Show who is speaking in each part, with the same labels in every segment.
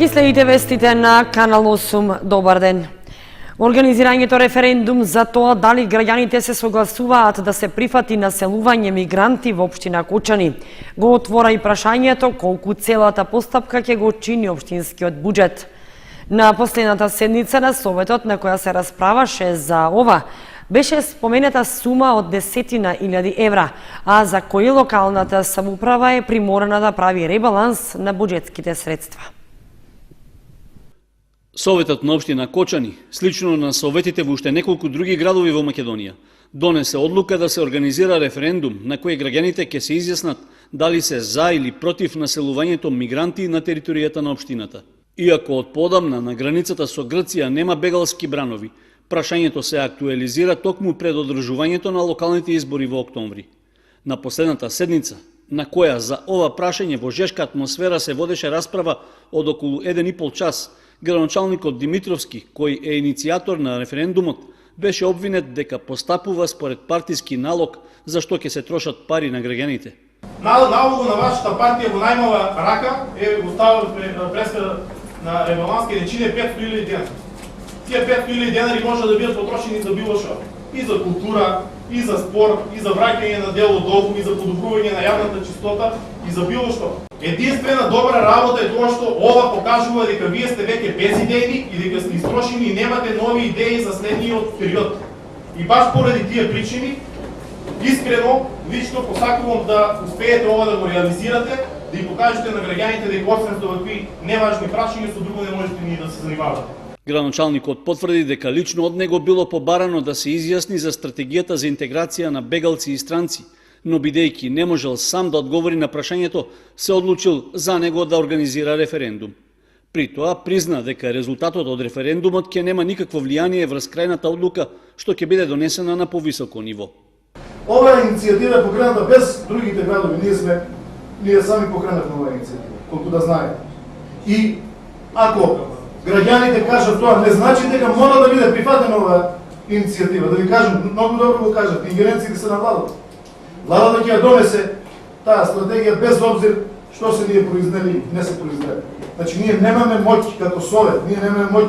Speaker 1: Ги следите вестите на Канал 8. Добар ден. Организирањето референдум за тоа дали граѓаните се согласуваат да се прифати населување мигранти во општина Кочани го отвора и прашањето колку целата постапка ќе го чини општинскиот буџет. На последната седница на Советот на која се расправаше за ова, беше спомената сума од 10.000 евра, а за кои локалната самоуправа е приморана да прави ребаланс на буџетските средства.
Speaker 2: Советот на општина Кочани, слично на советите во уште неколку други градови во Македонија, донесе одлука да се организира референдум на кој граѓаните ќе се изјаснат дали се за или против населувањето мигранти на територијата на општината. Иако од подамна на границата со Грција нема бегалски бранови, прашањето се актуализира токму пред одржувањето на локалните избори во октомври. На последната седница, на која за ова прашање во жешка атмосфера се водеше расправа од околу 1,5 час, градоначалникот Димитровски, кој е иницијатор на референдумот, беше обвинет дека постапува според партиски налог за што ќе се трошат пари на граѓаните.
Speaker 3: Налогот на вашата партија во најмала рака е оставил преска на ребалански речине 500.000 денари. Тие 500.000 денари може да бидат потрошени за било што. И за култура, и за спорт, и за враќање на дело долгу, и за подобрување на јавната чистота, и за било што. Единствена добра работа е тоа што ова покажува дека вие сте веќе безидејни и дека сте истрошени и немате нови идеи за следниот период. И баш поради тие причини, искрено, лично посакувам да успеете ова да го реализирате, да и покажете на граѓаните дека освен со вакви неважни прашања со друго не можете ни да се занимавате.
Speaker 2: Градоначалникот потврди дека лично од него било побарано да се изјасни за стратегијата за интеграција на бегалци и странци, но бидејќи не можел сам да одговори на прашањето, се одлучил за него да организира референдум. При тоа призна дека резултатот од референдумот ќе нема никакво влијание врз крајната одлука што ќе биде донесена на повисоко ниво.
Speaker 4: Ова иницијатива е покрената без другите градови. Ние сами покренавме оваа иницијатива, колку да знаете. И ако граѓаните кажат тоа, не значи дека мора да биде прифатена оваа иницијатива. Да ви кажам, многу добро го кажат, ингеренциите се на владата. Владата ќе ја донесе таа стратегија без обзир што се ние произнели и не се произнели. Значи ние немаме моќ како совет, ние немаме моќ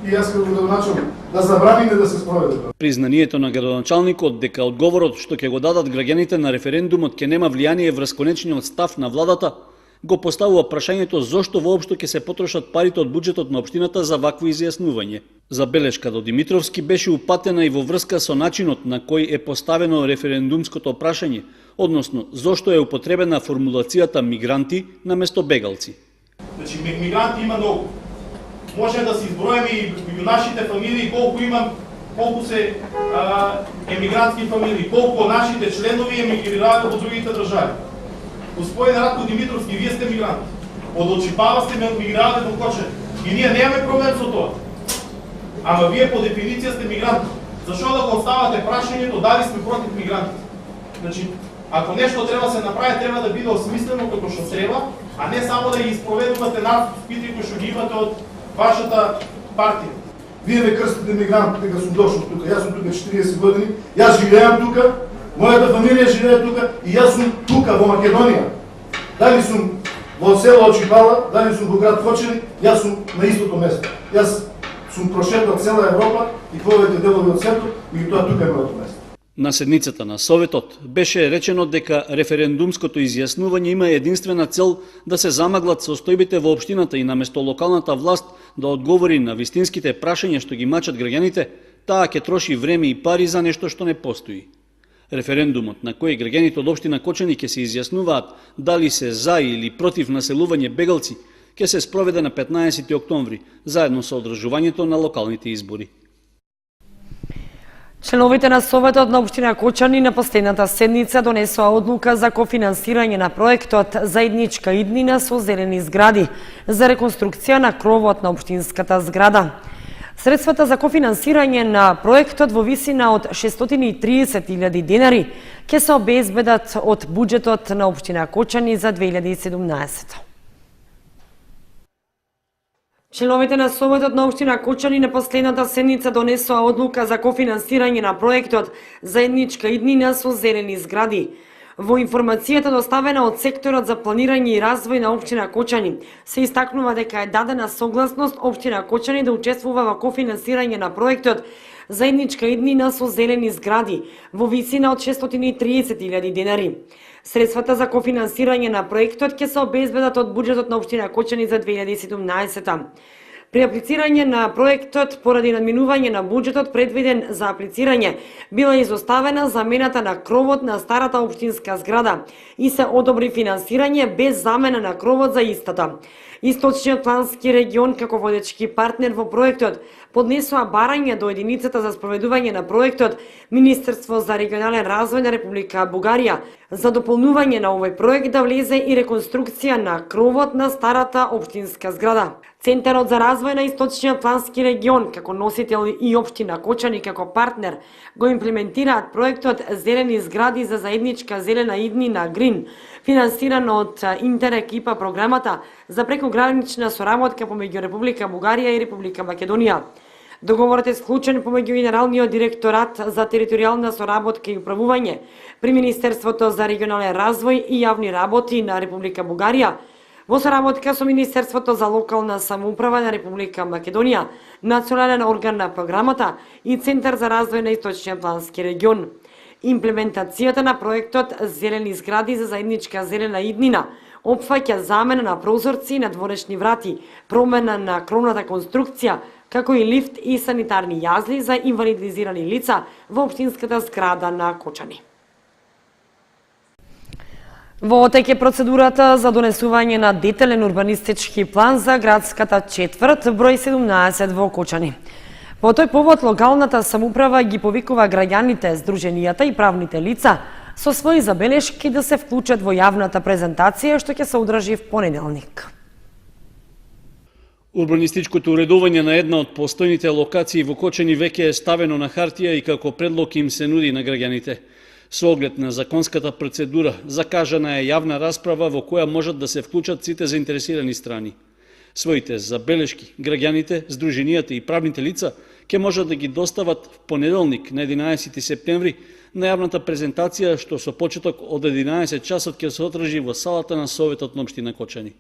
Speaker 4: и јас како градоначалник да забраниме да се спроведе тоа.
Speaker 2: Признанието на градоначалникот дека одговорот што ќе го дадат граѓаните на референдумот ќе нема влијание врз конечниот став на владата, го поставува прашањето зошто воопшто ќе се потрошат парите од буџетот на општината за вакво изјаснување. Забелешка до Димитровски беше упатена и во врска со начинот на кој е поставено референдумското прашање, односно зошто е употребена формулацијата мигранти наместо бегалци.
Speaker 3: Значи мигранти има многу. Може да се изброиме и нашите фамилии колку се емигрантски фамилии, колку нашите членови емигрираат во другите држави. Господин Радко Димитровски, вие сте мигранти. Од Очипава сте мигрирате во Кочани. И ние немаме проблем со тоа. Ама вие по дефиниција сте мигранти. Зашо да го оставате прашањето дали сме против мигрантите? Значи, ако нешто треба се направи, треба да биде осмислено како што треба, а не само да ги испроведувате надпити кои што ги имате од вашата партија.
Speaker 4: Вие ме крстите мигрант дека сум дошол тука. Јас сум тука 40 години. Јас живеам тука. Мојата фамилија живее тука и јас сум тука во Македонија. Дали сум во село Очипала, дали сум во град Кочани, јас сум на истото место. Јас сум прошетал цела Европа и повеќе делови од светот, меѓутоа тука е моето место.
Speaker 2: На седницата на Советот беше речено дека референдумското изјаснување има единствена цел да се замаглат состојбите во општината и наместо локалната власт да одговори на вистинските прашања што ги мачат граѓаните, таа ќе троши време и пари за нешто што не постои. Референдумот на кој граѓаните од општина Кочани ќе се изјаснуваат дали се за или против населување бегалци, ќе се спроведе на 15 октомври, заедно со одржувањето на локалните избори.
Speaker 1: Членовите на Советот на општина Кочани на последната седница донесоа одлука за кофинансирање на проектот Заедничка иднина со зелени згради за реконструкција на кровот на општинската зграда. Средствата за кофинансирање на проектот во висина од 630.000 денари ќе се обезбедат од буџетот на општина Кочани за 2017. Членовите на Советот на општина Кочани на последната седница донесоа одлука за кофинансирање на проектот Заедничка иднина со зелени згради. Во информацијата доставена од секторот за планирање и развој на општина Кочани се истакнува дека е дадена согласност општина Кочани да учествува во кофинансирање на проектот Заедничка иднина со зелени згради во висина од 630.000 денари. Средствата за кофинансирање на проектот ќе се обезбедат од буџетот на општина Кочани за 2017. При аплицирање на проектот, поради надминување на буџетот предвиден за аплицирање, била изоставена замената на кровот на старата општинска зграда и се одобри финансирање без замена на кровот за истата. Источниот плански регион како водечки партнер во проектот поднесоа барање до единицата за спроведување на проектот Министерство за регионален развој на Република Бугарија за дополнување на овој проект да влезе и реконструкција на кровот на старата општинска зграда. Центарот за развој на Источниот плански регион како носител и општина Кочани како партнер го имплементираат проектот Зелени згради за заедничка зелена иднина Грин, финансиран од Интерек ИПА програмата за прекогранична соработка помеѓу Република Бугарија и Република Македонија. Договорот е склучен помеѓу Генералниот директорат за територијална соработка и управување при Министерството за регионален развој и јавни работи на Република Бугарија, во соработка со Министерството за локална самоуправа на Република Македонија, национален орган на програмата и Центар за развој на Источниот плански регион. Имплементацијата на проектот Зелени згради за заедничка зелена иднина опфаќа замена на прозорци на дворешни врати, промена на кровната конструкција, како и лифт и санитарни јазли за инвалидизирани лица во општинската зграда на Кочани. Во тек е процедурата за донесување на детелен урбанистички план за градската четврт број 17 во Кочани. По тој повод локалната самоуправа ги повикува граѓаните, здруженијата и правните лица со своји забелешки да се вклучат во јавната презентација што ќе се одржи в понеделник.
Speaker 2: Урбанистичкото уредување на една од постојните локации во Кочани веќе е ставено на хартија и како предлог им се нуди на граѓаните. Со оглед на законската процедура, закажана е јавна расправа во која можат да се вклучат сите заинтересирани страни. Своите забелешки граѓаните, здруженијата и правните лица ќе можат да ги достават в понеделник на 11 септември на јавната презентација што со почеток од 11 часот ќе се одржи во салата на Советот на општина Кочани.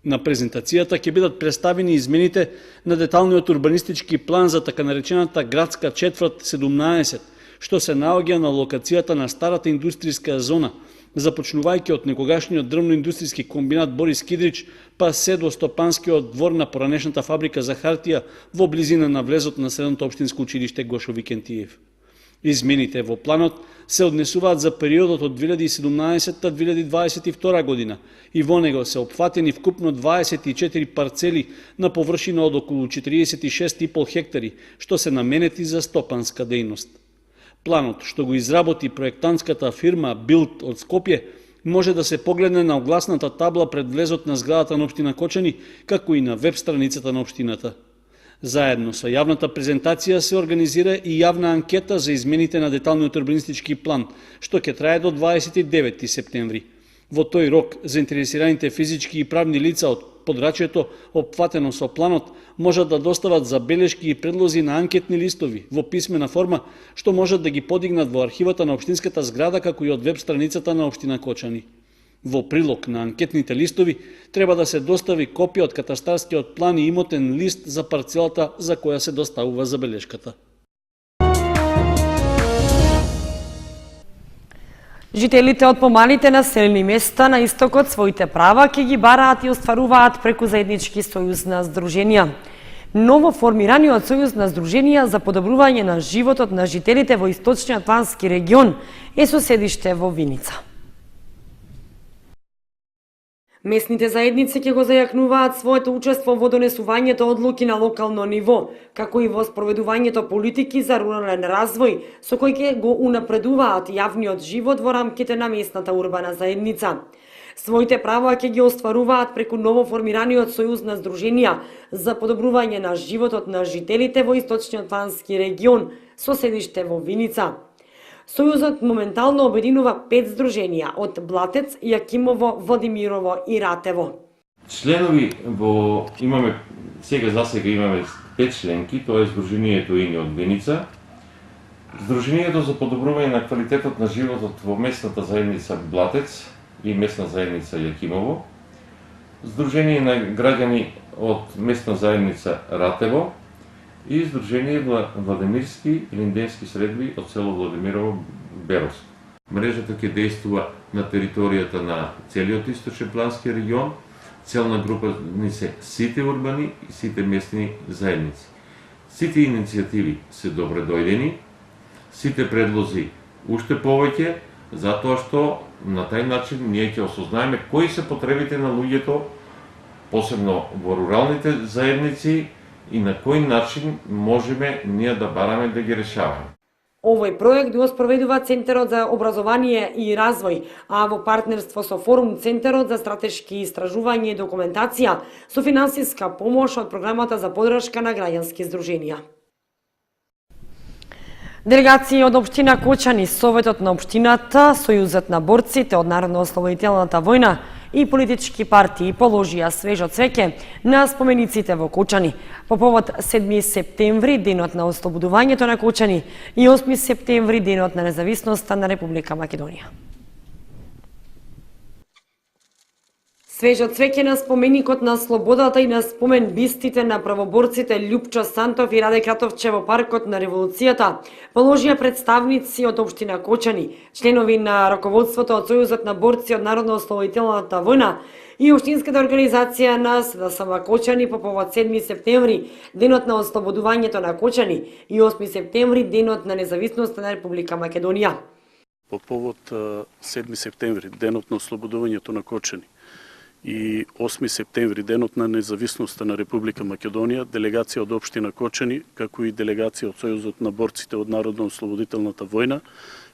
Speaker 2: На презентацијата ќе бидат представени измените на деталниот урбанистички план за така наречената градска четврт 17, што се наоѓа на локацијата на старата индустријска зона, започнувајќи од некогашниот дрвно-индустријски комбинат Борис Кидрич, па се до стопанскиот двор на поранешната фабрика за хартија во близина на влезот на Средното општинско училиште Гошо Викентиев. Измените во планот се однесуваат за периодот од 2017-2022 година и во него се опфатени вкупно 24 парцели на површина од околу 46,5 хектари, што се наменети за стопанска дејност. Планот, што го изработи проектантската фирма Билд од Скопје, може да се погледне на огласната табла пред влезот на зградата на општина Кочани, како и на веб страницата на општината. Заедно со јавната презентација се организира и јавна анкета за измените на деталниот урбанистички план, што ќе трае до 29 септември. Во тој рок, заинтересираните физички и правни лица од подрачјето, опфатено со планот, можат да достават забелешки и предлози на анкетни листови во писмена форма, што можат да ги подигнат во архивата на општинската зграда, како и од веб страницата на општина Кочани. Во прилог на анкетните листови треба да се достави копија од катастарскиот план и имотен лист за парцелата за која се доставува забелешката.
Speaker 1: Жителите од помалите населени места на истокот своите права ќе ги бараат и остваруваат преку заеднички сојуз на здруженија. Ново формираниот сојуз на здруженија за подобрување на животот на жителите во Источниот плански регион е со седиште во Виница. Местните заедници ќе го зајакнуваат своето учество во донесувањето одлуки на локално ниво, како и во спроведувањето политики за рурален развој, со кои ќе го унапредуваат јавниот живот во рамките на местната урбана заедница. Своите права ќе ги остваруваат преку ново формираниот сојуз на здруженија за подобрување на животот на жителите во Источниот плански регион со седиште во Виница. Сојузот моментално обединува 5 здруженија од Блатец, Јакимово, Владимирово и Ратево.
Speaker 5: Членови сега имаме 5 членки, тоа е здружението Ини од Виница, Здруженијето за подобрување на квалитетот на животот во местната заедница Блатец и местна заедница Јакимово, Здружение на граѓани од местна заедница Ратево и Здружение Владимирски и Линденски средби од село Владимирово Беровско. Мрежата ќе действува на територијата на целиот источен плански регион. Целна група ни се сите урбани и сите местни заедници. Сите иницијативи се добре дојдени, сите предлози уште повеќе, затоа што на тај начин ние ќе осознаеме кои се потребите на луѓето, посебно во руралните заедници, и на кој начин можеме ние да бараме да ги решаваме.
Speaker 1: Овој проект го спроведува Центарот за образование и развој, а во партнерство со Форум Центарот за стратешки истражување и документација со финансиска помош од програмата за поддршка на граѓански здруженија. Делегации од општина Кочани, Советот на општината, Сојузот на борците од Народно-ослободителната војна и политички партии положија свежо цвеќе на спомениците во Кочани по повод 7 септември, денот на ослободувањето на Кочани, и 8 септември, денот на независноста на Република Македонија. Свежо цвеќе на споменикот на слободата и на спомен бистите на правоборците Љупчо Сантов и Раде Кратовче во паркот на Револуцијата положија представници од општина Кочани, членови на раководството од Сојузот на борци од Народно-ослободителната војна и општинската организација на СДСМ Кочани по повод 7 септември, денот на ослободувањето на Кочани, и 8 септември, денот на независноста на Република Македонија.
Speaker 6: По повод 7 септември, денот на ослободувањето на Кочани, и 8 септември, денот на независноста на Република Македонија, делегација од општина Кочани, како и делегација од Сојузот на борците од Народно-ослободителната војна,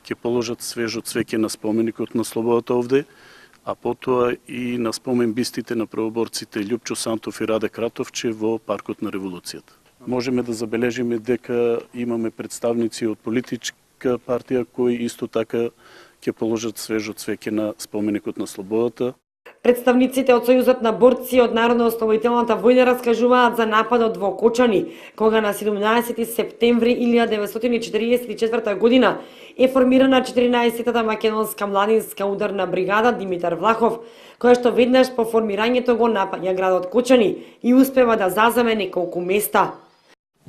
Speaker 6: ќе положат свежо цвеќе на споменикот на слободата овде, а потоа и на спомен бистите на правоборците Љупчо Сантов и Раде Кратовче во паркот на Револуцијата. Можеме да забележиме дека имаме представници од политичка партија кои исто така ќе положат свежо цвеќе на споменикот на слободата.
Speaker 1: Представниците од Сојузот на борци од Народно-ослободителната војна раскажуваат за нападот во Кочани, кога на 17 септември 1944 година е формирана 14-та македонска младинска ударна бригада Димитар Влахов, која што веднаш по формирањето го напаѓа градот Кочани и успева да заземе неколку места.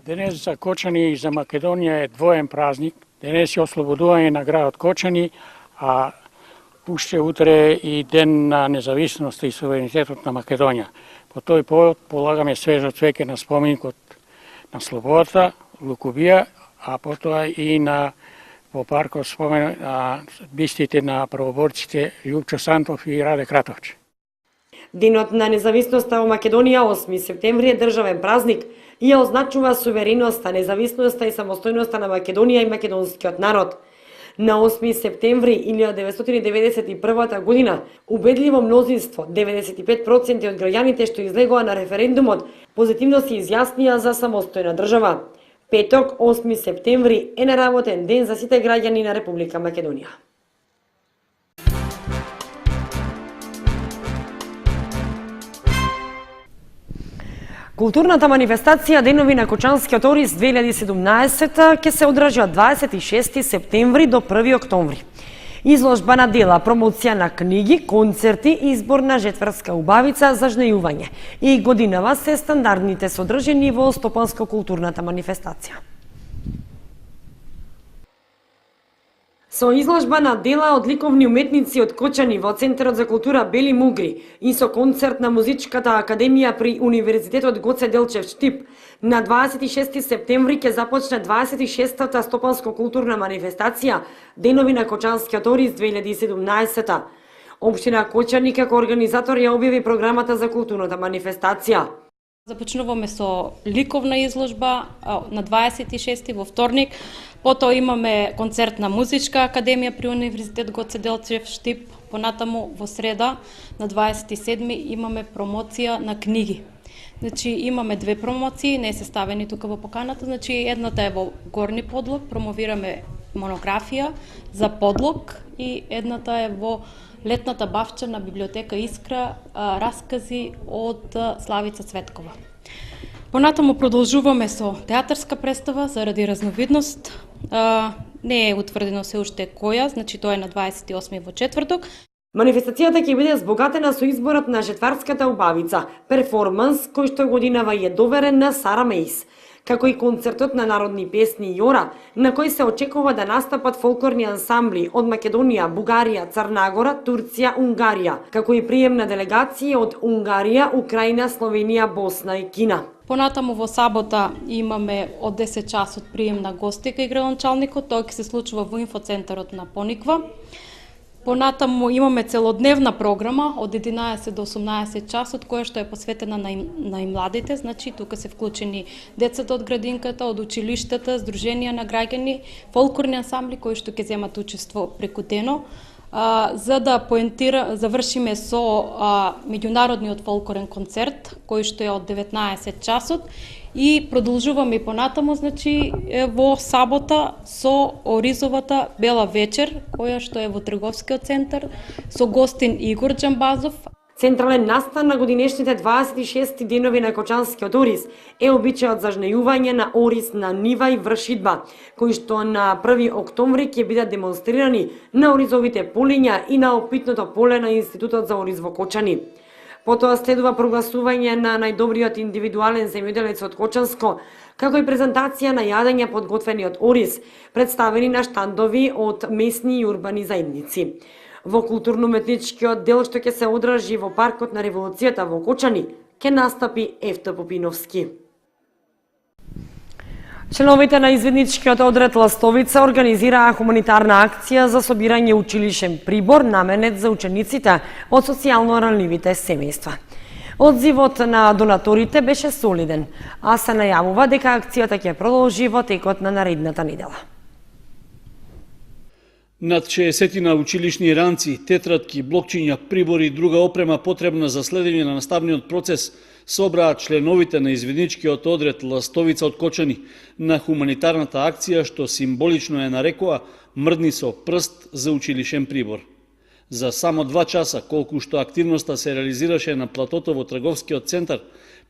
Speaker 7: Денес за Кочани и за Македонија е двоен празник. Денес е ослободување на градот Кочани, а уште утре и ден на независноста и суверенитетот на Македонија. По тој повод полагаме свежо цвеќе на споменикот на слободата, Лукубија, а потоа и на во паркот спомен бистите на правоборците Љупчо Сантов и Раде Кратовче.
Speaker 1: Денот на независноста во Македонија, 8 септември, е државен празник и ја означува сувереноста, независноста и самостојноста на Македонија и македонскиот народ. На 8 септември 1991 година, убедливо мнозинство, 95% од граѓаните што излегоа на референдумот, позитивно се изјаснија за самостојна држава. Петок, 8 септември, е неработен ден за сите граѓани на Република Македонија. Културната манифестација Денови на Кочанскиот ориз 2017 ќе се одржи од 26 септември до 1 октомври. Изложба на дела, промоција на книги, концерти и избор на жетврска убавица за жнејување и годинава се стандардните содржини во стопанско-културната манифестација. Со изложба на дела од ликовни уметници од Кочани во Центарот за култура Бели Мугри и со концерт на Музичката академија при Универзитетот Гоце Делчев Штип, на 26 септември ќе започне 26-та стопанско-културна манифестација Денови на Кочанскиот ориз 2017. Општина Кочани како организатор ја објави програмата за културната манифестација.
Speaker 8: Започнуваме со ликовна изложба на 26 во вторник, потоа имаме концерт на Музичка академија при Универзитет Гоце Делчев Штип, понатаму во среда на 27 имаме промоција на книги. Значи имаме две промоции, не се ставени тука во поканата, значи едната е во Горни Подлог, промовираме монографија за подлог, и едната е во летната бавча на библиотека Искра, раскази од Славица Цветкова. Понатаму продолжуваме со театарска представа заради разновидност. Не е утврдено се уште која, значи тоа е на 28 во четврток.
Speaker 1: Манифестацијата ќе биде збогатена со изборот на четвртската убавица, перформанс кој што годинава е доверен на Сара Мејс, како и концертот на народни песни Јора, на кој се очекува да настапат фолклорни ансамбли од Македонија, Бугарија, Црнагора, Турција, Унгарија, како и приемна делегација од Унгарија, Украина, Словенија, Босна и Кина.
Speaker 8: Понатаму во сабота имаме од 10 часот прием на гости кај градоначалникот, тоа ќе се случува во инфоцентарот на Пониква. Понатаму имаме целодневна програма од 11 до 18 часот, која што е посветена на младите, значи тука се вклучени децата од градинката, од училиштата, здруженија на граѓани, фолклорни ансамбли кои што ќе земат учество преку дено, за да завршиме со меѓународниот фолклорен концерт, кој што е од 19 часот, и продолжуваме и понатаму, значи, во сабота со Оризовата Бела вечер, која што е во трговскиот центар, со гостин Игор Џамбазов.
Speaker 1: Централен настан на годинешните 26 денови на Кочанскиот Ориз е обичајот за жнејување на ориз на нива и вршидба, кои што на 1 октомври ќе бидат демонстрирани на оризовите полиња и на опитното поле на Институтот за ориз во Кочани. Потоа следува прогласување на најдобриот индивидуален земјоделец од Кочанско, како и презентација на јадења подготвени од ориз, представени на штандови од месни и урбани заедници. Во културно-уметничкиот дел што ќе се одржи во паркот на Револуцијата во Кочани, ќе настапи Евто Попиновски. Членовите на изведничкиот одред Ластовица организираа хуманитарна акција за собирање училишен прибор наменет за учениците од социјално ранливите семејства. Одзивот на донаторите беше солиден, а се најавува дека акцијата ќе продолжи во текот на наредната недела.
Speaker 2: Над 60 училишни ранци, тетратки, блокчиња, прибори и друга опрема потребна за следење на наставниот процес собраат членовите на изведничкиот одред Ластовица од Кочани на хуманитарната акција што символично е нарекува "Мрдни со прст за училишен прибор". За само 2 часа, колку што активноста се реализираше на платото во трговскиот центар,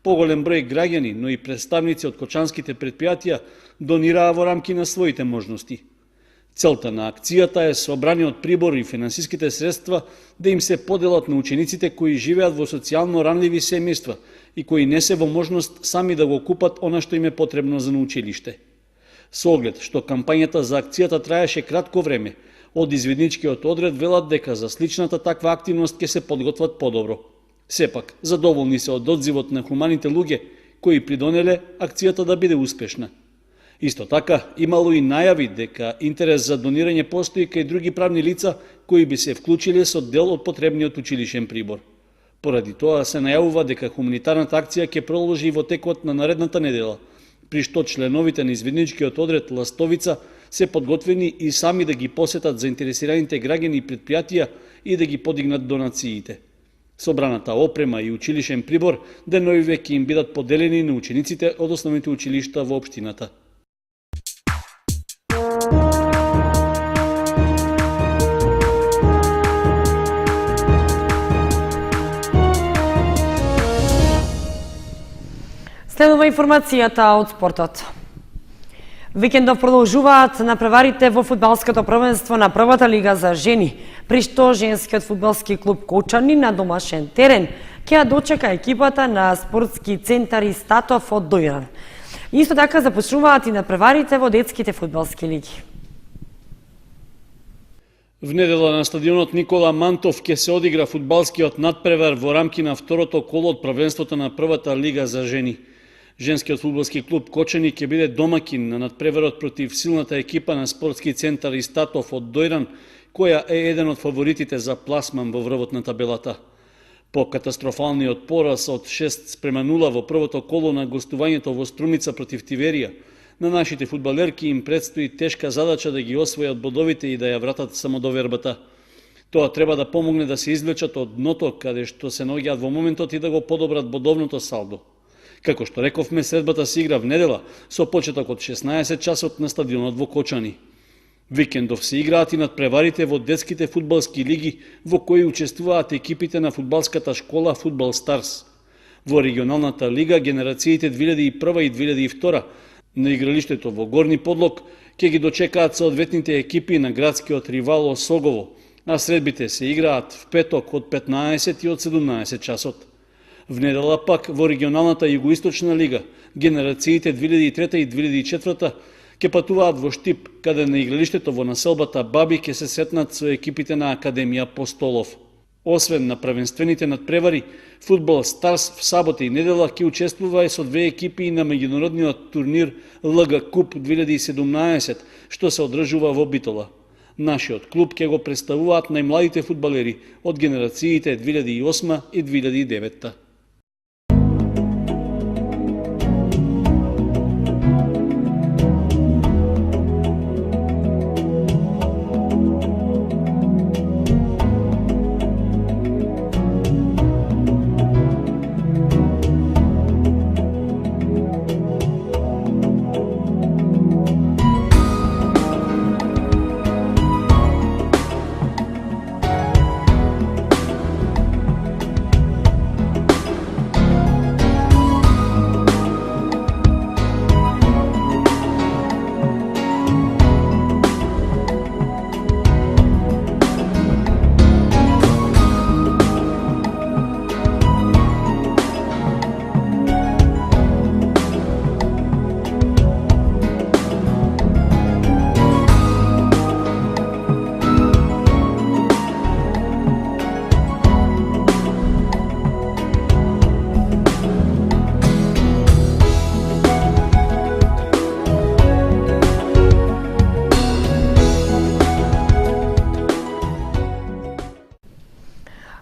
Speaker 2: поголем број граѓани, но и представници од кочанските предпријатија донираа во рамки на своите можности. Целта на акцијата е собраниот прибор и финансиските средства да им се поделат на учениците кои живеат во социјално ранливи семејства и кои не се во можност сами да го купат она што им е потребно за научилиште. Со оглед што кампањата за акцијата траеше кратко време, од изведничкиот одред велат дека за сличната таква активност ќе се подготват подобро. Сепак, задоволни се од одзивот на хуманите луѓе кои придонеле акцијата да биде успешна. Исто така, имало и најави дека интерес за донирање постои кај други правни лица кои би се вклучиле со дел од потребниот училишен прибор. Поради тоа се најавува дека хуманитарната акција ќе продолжи во текот на наредната недела, при што членовите на изведничкиот одред Ластовица се подготвени и сами да ги посетат заинтересираните граѓани и предпријатија и да ги подигнат донациите. Собраната опрема и училишен прибор деновиве ќе им бидат поделени на учениците од основните училишта во општината.
Speaker 1: Следува информацијата од спортот. Викендов продолжуваат напреварите во фудбалското првенство на првата лига за жени, при што женскиот фудбалски клуб Кочани на домашен терен ќе ја дочека екипата на спортски центар Истатов од Дојран. Исто така започнуваат и напреварите во детските фудбалски лиги.
Speaker 2: В недела на стадионот Никола Мантов ќе се одигра фудбалскиот надпревар во рамки на второто коло од првенството на првата лига за жени. Женскиот фудбалски клуб Кочани ќе биде домакин на надпреварот против силната екипа на спортски центар Истатов од Дојран, која е еден од фаворитите за пласман во врвот на табелата. По катастрофалниот пораз од 6:0 во првото коло на гостувањето во Струмица против Тиверија, на нашите фудбалерки им предстои тешка задача да ги освојат бодовите и да ја вратат самодовербата. Тоа треба да помогне да се извлечат од дното каде што се наоѓаат во моментот и да го подобрат бодовното салдо. Како што рековме, средбата се игра в недела со почеток од 16 часот на стадионот во Кочани. Викендов се играат и надпреварите во детските фудбалски лиги во кои учествуваат екипите на фудбалската школа Фудбал Старс. Во регионалната лига генерациите 2001 и 2002 на игралиштето во Горни Подлог ќе ги дочекаат соодветните екипи на градскиот ривал Осогово, а средбите се играат в петок од 15 и од 17 часот. В недела пак во регионалната Југоисточна лига генерациите 2003 и 2004 ќе патуваат во Штип, каде на игралиштето во населбата Баби ќе се сретнат со екипите на Академија Постолов. Освен на првенствените надпревари, фудбал Старс в сабота и недела ќе учествува и со две екипи на меѓународниот турнир ЛГ Куп 2017, што се одржува во Битола. Нашиот клуб ќе го представуваат најмладите фудбалери од генерациите 2008 и 2009.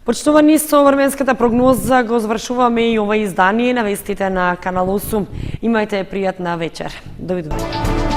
Speaker 1: Почитувани, со временската прогноза го завршуваме и ова издание на вестите на Канал 8. Имајте пријатна вечер. Довидување.